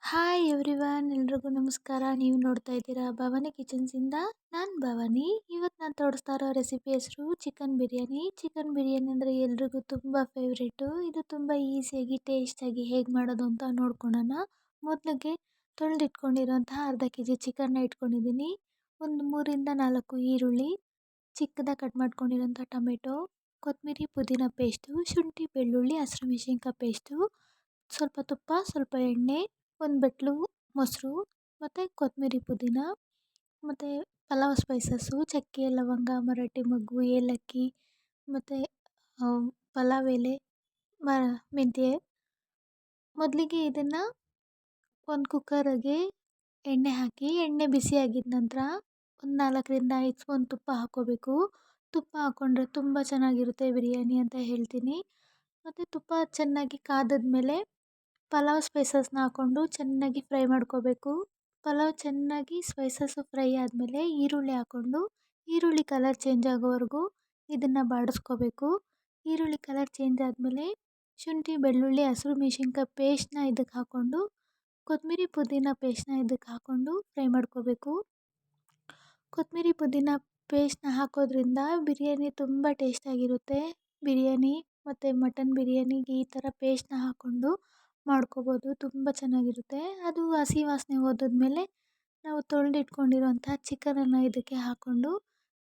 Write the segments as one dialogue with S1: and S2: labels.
S1: Hi everyone, ಎಲ್ರಿಗೂ ನಮಸ್ಕಾರ. ನೀವು ನೋಡ್ತಾ ಇದ್ದೀರಾ ಭವಾನಿ ಕಿಚನ್ಸಿಂದ. ನಾನು ಭವಾನಿ. ಇವತ್ತು ನಾನು ತೋರಿಸ್ತಾ ಇರೋ ರೆಸಿಪಿ ಹೆಸರು ಚಿಕನ್ ಬಿರಿಯಾನಿ. ಚಿಕನ್ ಬಿರಿಯಾನಿ ಅಂದರೆ ಎಲ್ರಿಗೂ ತುಂಬ ಫೇವ್ರೇಟು. ಇದು ತುಂಬ ಈಸಿಯಾಗಿ ಟೇಸ್ಟಾಗಿ ಹೇಗೆ ಮಾಡೋದು ಅಂತ ನೋಡ್ಕೊಳ್ಳೋಣ. ಮೊದಲಿಗೆ ತೊಳೆದಿಟ್ಕೊಂಡಿರೋಂತಹ ಅರ್ಧ ಕೆಜಿ ಚಿಕನ್ನ ಇಟ್ಕೊಂಡಿದ್ದೀನಿ. ಒಂದು 3-4 ಈರುಳ್ಳಿ, ಚಿಕ್ಕದಾಗಿ ಕಟ್ ಮಾಡ್ಕೊಂಡಿರೋಂಥ ಟೊಮೆಟೊ, ಕೊತ್ತಂಬರಿ ಪುದೀನ ಪೇಸ್ಟು, ಶುಂಠಿ ಬೆಳ್ಳುಳ್ಳಿ ಹಸಿಮೆಣಸಿನ್ಕಾಯಿ ಪೇಸ್ಟು, ಸ್ವಲ್ಪ ತುಪ್ಪ, ಸ್ವಲ್ಪ ಎಣ್ಣೆ, ಒಂದು ಬಟ್ಲು ಮೊಸರು, ಮತ್ತು ಕೊತ್ತಂಬರಿ ಪುದೀನ, ಮತ್ತು ಪಲಾವ್ ಸ್ಪೈಸಸ್ಸು, ಚಕ್ಕೆ, ಲವಂಗ, ಮರಾಠಿ ಮೊಗ್ಗು, ಏಲಕ್ಕಿ, ಮತ್ತು ಪಲಾವ್ ಎಲೆ, ಮೆಂತ್ಯ. ಮೊದಲಿಗೆ ಇದನ್ನು ಒಂದು ಕುಕ್ಕರಿಗೆ ಎಣ್ಣೆ ಹಾಕಿ, ಎಣ್ಣೆ ಬಿಸಿಯಾಗಿದ್ದ ನಂತರ ಒಂದು 4-5 ಸ್ಪೂನ್ ತುಪ್ಪ ಹಾಕ್ಕೋಬೇಕು. ತುಪ್ಪ ಹಾಕ್ಕೊಂಡ್ರೆ ತುಂಬ ಚೆನ್ನಾಗಿರುತ್ತೆ ಬಿರಿಯಾನಿ ಅಂತ ಹೇಳ್ತೀನಿ. ಮತ್ತು ತುಪ್ಪ ಚೆನ್ನಾಗಿ ಕಾದಾದ್ಮೇಲೆ ಪಲಾವ್ ಸ್ಪೈಸಸ್ನ ಹಾಕ್ಕೊಂಡು ಚೆನ್ನಾಗಿ ಫ್ರೈ ಮಾಡ್ಕೋಬೇಕು. ಪಲಾವ್ ಚೆನ್ನಾಗಿ ಸ್ಪೈಸಸ್ಸು ಫ್ರೈ ಆದಮೇಲೆ ಈರುಳ್ಳಿ ಹಾಕ್ಕೊಂಡು ಈರುಳ್ಳಿ ಕಲರ್ ಚೇಂಜ್ ಆಗೋವರೆಗೂ ಇದನ್ನು ಬಾಡಿಸ್ಕೋಬೇಕು. ಈರುಳ್ಳಿ ಕಲರ್ ಚೇಂಜ್ ಆದಮೇಲೆ ಶುಂಠಿ ಬೆಳ್ಳುಳ್ಳಿ ಹಸಿಮೆಣಸಿನ್ಕಾಯಿ ಪೇಸ್ಟ್ನ ಇದಕ್ಕೆ ಹಾಕ್ಕೊಂಡು ಕೊತ್ತಂಬರಿ ಪುದೀನ ಪೇಸ್ಟ್ನ ಇದಕ್ಕೆ ಹಾಕ್ಕೊಂಡು ಫ್ರೈ ಮಾಡ್ಕೋಬೇಕು. ಕೊತ್ತಂಬರಿ ಪುದೀನ ಪೇಸ್ಟ್ನ ಹಾಕೋದ್ರಿಂದ ಬಿರಿಯಾನಿ ತುಂಬ ಟೇಸ್ಟಾಗಿರುತ್ತೆ. ಬಿರಿಯಾನಿ ಮತ್ತು ಮಟನ್ ಬಿರಿಯಾನಿಗೆ ಈ ಥರ ಪೇಸ್ಟ್ನ ಹಾಕ್ಕೊಂಡು ಮಾಡ್ಕೋಬೋದು, ತುಂಬ ಚೆನ್ನಾಗಿರುತ್ತೆ. ಅದು ಹಸಿ ವಾಸನೆ ಹೋದ್ಮೇಲೆ ನಾವು ತೊಳೆದಿಟ್ಕೊಂಡಿರೋಂಥ ಚಿಕನನ್ನು ಇದಕ್ಕೆ ಹಾಕ್ಕೊಂಡು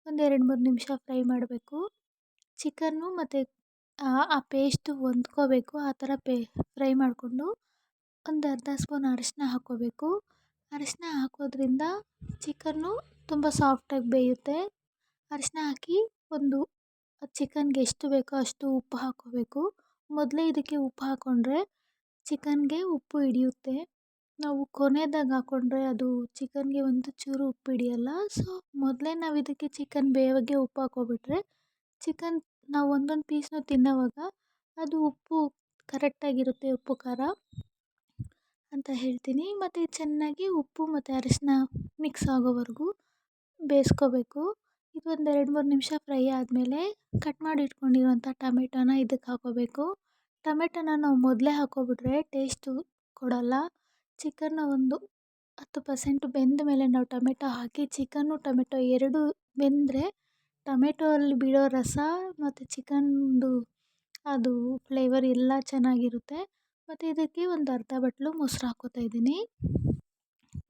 S1: ಒಂದು 2-3 ನಿಮಿಷ ಫ್ರೈ ಮಾಡಬೇಕು. ಚಿಕನ್ನು ಮತ್ತು ಆ ಪೇಸ್ಟು ಹೊಂದ್ಕೋಬೇಕು. ಆ ಥರ ಫ್ರೈ ಮಾಡಿಕೊಂಡು ಒಂದು ಅರ್ಧ ಸ್ಪೂನ್ ಅರಿಶಿನ ಹಾಕ್ಕೋಬೇಕು. ಅರಿಶಿನ ಹಾಕೋದ್ರಿಂದ ಚಿಕನ್ನು ತುಂಬ ಸಾಫ್ಟಾಗಿ ಬೇಯುತ್ತೆ. ಅರಿಶಿನ ಹಾಕಿ ಒಂದು ಚಿಕನ್ಗೆ ಎಷ್ಟು ಬೇಕೋ ಅಷ್ಟು ಉಪ್ಪು ಹಾಕ್ಕೋಬೇಕು. ಮೊದಲೇ ಇದಕ್ಕೆ ಉಪ್ಪು ಹಾಕ್ಕೊಂಡ್ರೆ ಚಿಕನ್ಗೆ ಉಪ್ಪು ಹಿಡಿಯುತ್ತೆ. ನಾವು ಕೊನೆದಾಗ ಹಾಕ್ಕೊಂಡ್ರೆ ಅದು ಚಿಕನ್ಗೆ ಒಂದು ಚೂರು ಉಪ್ಪು ಹಿಡಿಯಲ್ಲ. ಸೊ ಮೊದಲೇ ನಾವು ಇದಕ್ಕೆ ಚಿಕನ್ ಬೇವಾಗೆ ಉಪ್ಪು ಹಾಕ್ಕೊಬಿಟ್ರೆ ಚಿಕನ್ ನಾವು ಒಂದೊಂದು ಪೀಸ್ನು ತಿನ್ನೋವಾಗ ಅದು ಉಪ್ಪು ಕರೆಕ್ಟಾಗಿರುತ್ತೆ, ಉಪ್ಪು ಖಾರ ಅಂತ ಹೇಳ್ತೀನಿ. ಮತ್ತು ಚೆನ್ನಾಗಿ ಉಪ್ಪು ಮತ್ತು ಅರಿಶಿನ ಮಿಕ್ಸ್ ಆಗೋವರೆಗೂ ಬೇಯಿಸ್ಕೋಬೇಕು. ಇದು ಒಂದು 2-3 ನಿಮಿಷ ಫ್ರೈ ಆದಮೇಲೆ ಕಟ್ ಮಾಡಿ ಇಟ್ಕೊಂಡಿರೋಂಥ ಟೊಮೆಟೊನ ಇದಕ್ಕೆ ಹಾಕ್ಕೋಬೇಕು. ಟೊಮೆಟೊನ ನಾವು ಮೊದಲೇ ಹಾಕ್ಕೊಬಿಟ್ರೆ ಟೇಸ್ಟು ಕೊಡಲ್ಲ. ಚಿಕನ್ನ ಒಂದು 10% ಬೆಂದ ಮೇಲೆ ನಾವು ಟೊಮೆಟೊ ಹಾಕಿ ಚಿಕನ್ನು ಟೊಮೆಟೊ ಎರಡೂ ಬೆಂದರೆ ಟೊಮೆಟೊ ಅಲ್ಲಿ ಬಿಡೋ ರಸ ಮತ್ತು ಚಿಕನ್ದು ಅದು ಫ್ಲೇವರ್ ಎಲ್ಲ ಚೆನ್ನಾಗಿರುತ್ತೆ. ಮತ್ತು ಇದಕ್ಕೆ ಒಂದು ಅರ್ಧ ಬಟ್ಲು ಮೊಸರು ಹಾಕ್ಕೋತಾ ಇದ್ದೀನಿ.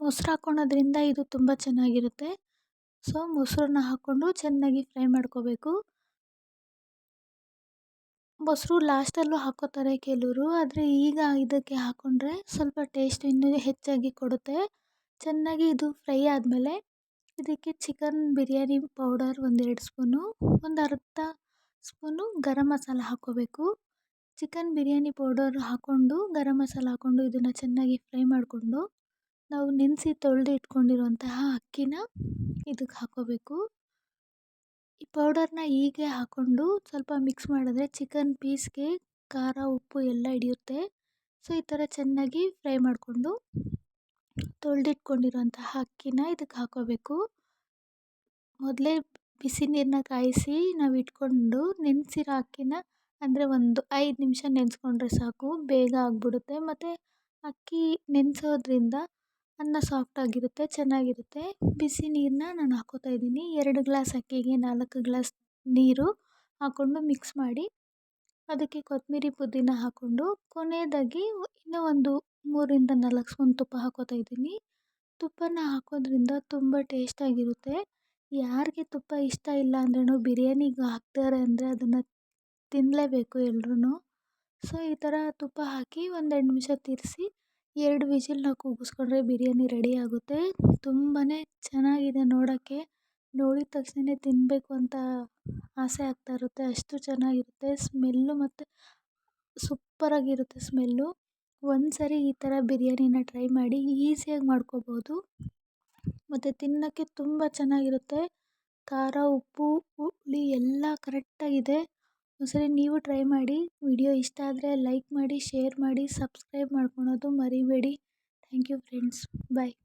S1: ಮೊಸರು ಹಾಕ್ಕೊಳೋದ್ರಿಂದ ಇದು ತುಂಬ ಚೆನ್ನಾಗಿರುತ್ತೆ. ಸೊ ಮೊಸರನ್ನ ಹಾಕ್ಕೊಂಡು ಚೆನ್ನಾಗಿ ಫ್ರೈ ಮಾಡ್ಕೋಬೇಕು. ಮೊಸರು ಲಾಸ್ಟಲ್ಲೂ ಹಾಕ್ಕೋತಾರೆ ಕೆಲವರು, ಆದರೆ ಈಗ ಇದಕ್ಕೆ ಹಾಕ್ಕೊಂಡ್ರೆ ಸ್ವಲ್ಪ ಟೇಸ್ಟ್ ಇನ್ನೂ ಹೆಚ್ಚಾಗಿ ಕೊಡುತ್ತೆ. ಚೆನ್ನಾಗಿ ಇದು ಫ್ರೈ ಆದಮೇಲೆ ಇದಕ್ಕೆ ಚಿಕನ್ ಬಿರಿಯಾನಿ ಪೌಡರ್ 1-2 ಸ್ಪೂನು, ಒಂದು ಅರ್ಧ ಸ್ಪೂನು ಗರಂ ಮಸಾಲ ಹಾಕ್ಕೋಬೇಕು. ಚಿಕನ್ ಬಿರಿಯಾನಿ ಪೌಡರ್ ಹಾಕ್ಕೊಂಡು ಗರಂ ಮಸಾಲ ಹಾಕ್ಕೊಂಡು ಇದನ್ನು ಚೆನ್ನಾಗಿ ಫ್ರೈ ಮಾಡಿಕೊಂಡು ನಾವು ನೆನೆಸಿ ತೊಳೆದು ಇಟ್ಕೊಂಡಿರುವಂತಹ ಅಕ್ಕಿನ ಇದಕ್ಕೆ ಹಾಕ್ಕೋಬೇಕು. ಈ ಪೌಡರ್ನ ಹೀಗೆ ಹಾಕ್ಕೊಂಡು ಸ್ವಲ್ಪ ಮಿಕ್ಸ್ ಮಾಡಿದ್ರೆ ಚಿಕನ್ ಪೀಸ್ಗೆ ಖಾರ ಉಪ್ಪು ಎಲ್ಲ ಹಿಡಿಯುತ್ತೆ. ಸೊ ಈ ಥರ ಚೆನ್ನಾಗಿ ಫ್ರೈ ಮಾಡಿಕೊಂಡು ತೊಳೆದಿಟ್ಕೊಂಡಿರೋಂತಹ ಅಕ್ಕಿನ ಇದಕ್ಕೆ ಹಾಕ್ಕೋಬೇಕು. ಮೊದಲೇ ಬಿಸಿ ನೀರನ್ನ ಕಾಯಿಸಿ ನಾವು ಇಟ್ಕೊಂಡು ನೆನೆಸಿರೋ ಅಕ್ಕಿನ ಅಂದರೆ ಒಂದು 5 ನಿಮಿಷ ನೆನೆಸ್ಕೊಂಡ್ರೆ ಸಾಕು, ಬೇಗ ಆಗಿಬಿಡುತ್ತೆ. ಮತ್ತು ಅಕ್ಕಿ ನೆನೆಸೋದ್ರಿಂದ ಅನ್ನ ಸಾಫ್ಟಾಗಿರುತ್ತೆ, ಚೆನ್ನಾಗಿರುತ್ತೆ. ಬಿಸಿ ನೀರನ್ನ ನಾನು ಹಾಕ್ಕೋತಾ ಇದ್ದೀನಿ. 2 ಗ್ಲಾಸ್ ಅಕ್ಕಿಗೆ 4 ಗ್ಲಾಸ್ ನೀರು ಹಾಕ್ಕೊಂಡು ಮಿಕ್ಸ್ ಮಾಡಿ ಅದಕ್ಕೆ ಕೊತ್ತಂಬರಿ ಪುದೀನ ಹಾಕ್ಕೊಂಡು ಕೊನೆಯದಾಗಿ ಇನ್ನೂ ಒಂದು 3-4 ಸ್ಪೂನ್ ತುಪ್ಪ ಹಾಕ್ಕೋತಾ ಇದ್ದೀನಿ. ತುಪ್ಪನ ಹಾಕೋದ್ರಿಂದ ತುಂಬ ಟೇಸ್ಟಾಗಿರುತ್ತೆ. ಯಾರಿಗೆ ತುಪ್ಪ ಇಷ್ಟ ಇಲ್ಲ ಅಂದ್ರೂ ಬಿರಿಯಾನಿಗೆ ಹಾಕ್ತಾರೆ ಅಂದರೆ ಅದನ್ನು ತಿನ್ನಲೇಬೇಕು ಎಲ್ರೂ. ಸೊ ಈ ಥರ ತುಪ್ಪ ಹಾಕಿ ಒಂದು 2 ನಿಮಿಷ ತಿರ್ಗಿಸಿ 2 ವಿಜಿಲ್ ನಾವು ಕೂಗಿಸ್ಕೊಂಡ್ರೆ ಬಿರಿಯಾನಿ ರೆಡಿ ಆಗುತ್ತೆ. ತುಂಬಾ ಚೆನ್ನಾಗಿದೆ ನೋಡೋಕ್ಕೆ. ನೋಡಿದ ತಕ್ಷಣ ತಿನ್ನಬೇಕು ಅಂತ ಆಸೆ ಆಗ್ತಾ ಇರುತ್ತೆ, ಅಷ್ಟು ಚೆನ್ನಾಗಿರುತ್ತೆ. ಸ್ಮೆಲ್ಲು ಮತ್ತು ಸೂಪರಾಗಿರುತ್ತೆ ಸ್ಮೆಲ್ಲು. ಒಂದು ಸರಿ ಈ ಥರ ಬಿರಿಯಾನಿನ ಟ್ರೈ ಮಾಡಿ, ಈಸಿಯಾಗಿ ಮಾಡ್ಕೋಬೋದು ಮತ್ತು ತಿನ್ನೋಕ್ಕೆ ತುಂಬ ಚೆನ್ನಾಗಿರುತ್ತೆ. ಖಾರ ಉಪ್ಪು ಹುಳಿ ಎಲ್ಲ ಕರೆಕ್ಟಾಗಿದೆ. ಒಂದ್ಸರಿ ನೀವು ಟ್ರೈ ಮಾಡಿ. ವಿಡಿಯೋ ಇಷ್ಟ ಆದರೆ ಲೈಕ್ ಮಾಡಿ, ಶೇರ್ ಮಾಡಿ, ಸಬ್ಸ್ಕ್ರೈಬ್ ಮಾಡ್ಕೊಳೋದು ಮರಿಬೇಡಿ. Thank you friends. ಬಾಯ್.